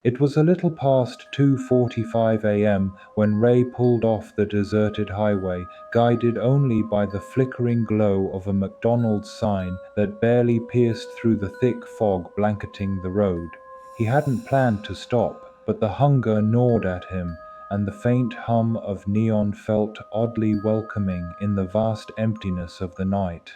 It was a little past 2:45 a.m. when Ray pulled off the deserted highway, guided only by the flickering glow of a McDonald's sign that barely pierced through the thick fog blanketing the road. He hadn't planned to stop, but the hunger gnawed at him, and the faint hum of neon felt oddly welcoming in the vast emptiness of the night.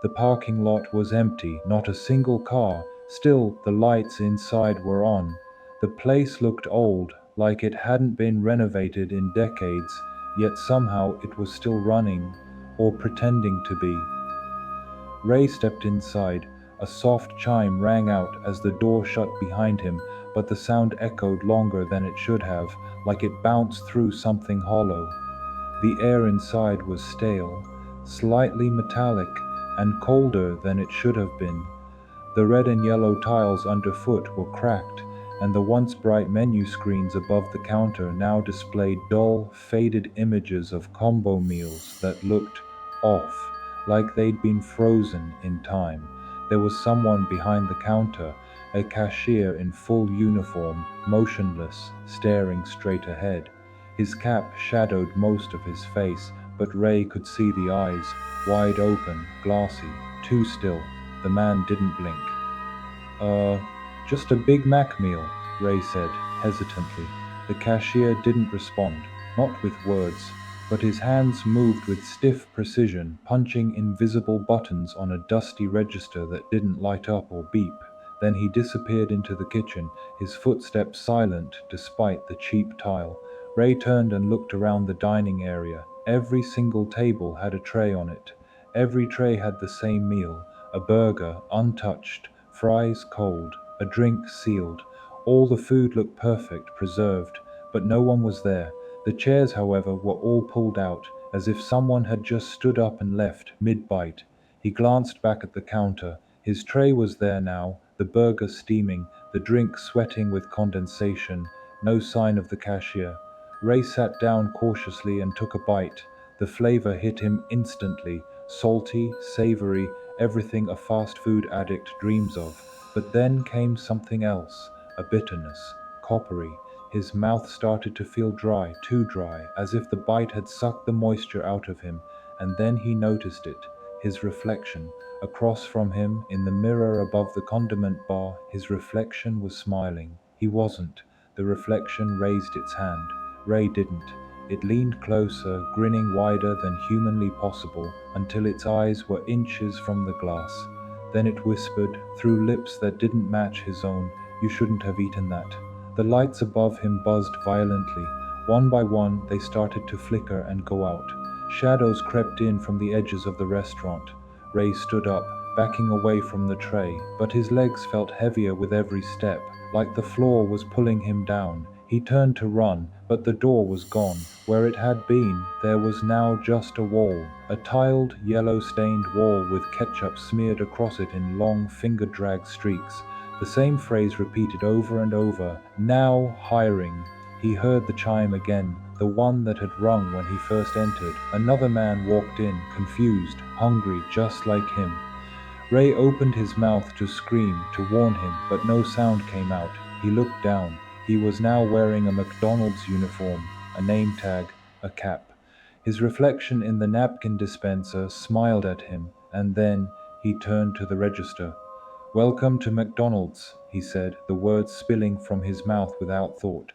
The parking lot was empty, not a single car. Still, the lights inside were on. The place looked old, like it hadn't been renovated in decades, yet somehow it was still running, or pretending to be. Ray stepped inside. A soft chime rang out as the door shut behind him, but the sound echoed longer than it should have, like it bounced through something hollow. The air inside was stale, slightly metallic, and colder than it should have been. The red and yellow tiles underfoot were cracked, and the once bright menu screens above the counter now displayed dull, faded images of combo meals that looked off, like they'd been frozen in time. There was someone behind the counter, a cashier in full uniform, motionless, staring straight ahead. His cap shadowed most of his face, but Ray could see the eyes, wide open, glassy, too still. The man didn't blink. Uh, just a Big Mac meal, Ray said, hesitantly. The cashier didn't respond, not with words, but his hands moved with stiff precision, punching invisible buttons on a dusty register that didn't light up or beep. Then he disappeared into the kitchen, his footsteps silent despite the cheap tile. Ray turned and looked around the dining area. Every single table had a tray on it. Every tray had the same meal, a burger, untouched, fries cold, a drink sealed. All the food looked perfect, preserved, but no one was there. The chairs, however, were all pulled out, as if someone had just stood up and left mid-bite. He glanced back at the counter. His tray was there now, the burger steaming, the drink sweating with condensation. No sign of the cashier. Ray sat down cautiously and took a bite. The flavor hit him instantly, salty, savory, everything a fast food addict dreams of. But then came something else, a bitterness, coppery. His mouth started to feel dry, too dry, as if the bite had sucked the moisture out of him, and then he noticed it, his reflection. Across from him, in the mirror above the condiment bar, his reflection was smiling. He wasn't. The reflection raised its hand. Ray didn't. It leaned closer, grinning wider than humanly possible, until its eyes were inches from the glass. Then it whispered, through lips that didn't match his own, "You shouldn't have eaten that." The lights above him buzzed violently. One by one, they started to flicker and go out. Shadows crept in from the edges of the restaurant. Ray stood up, backing away from the tray, but his legs felt heavier with every step, like the floor was pulling him down. He turned to run, but the door was gone. Where it had been, there was now just a wall, a tiled, yellow-stained wall with ketchup smeared across it in long, finger-drag streaks. The same phrase repeated over and over, "Now hiring." He heard the chime again, the one that had rung when he first entered. Another man walked in, confused, hungry, just like him. Ray opened his mouth to scream, to warn him, but no sound came out. He looked down. He was now wearing a McDonald's uniform, a name tag, a cap. His reflection in the napkin dispenser smiled at him, and then he turned to the register. "Welcome to McDonald's," he said, the words spilling from his mouth without thought.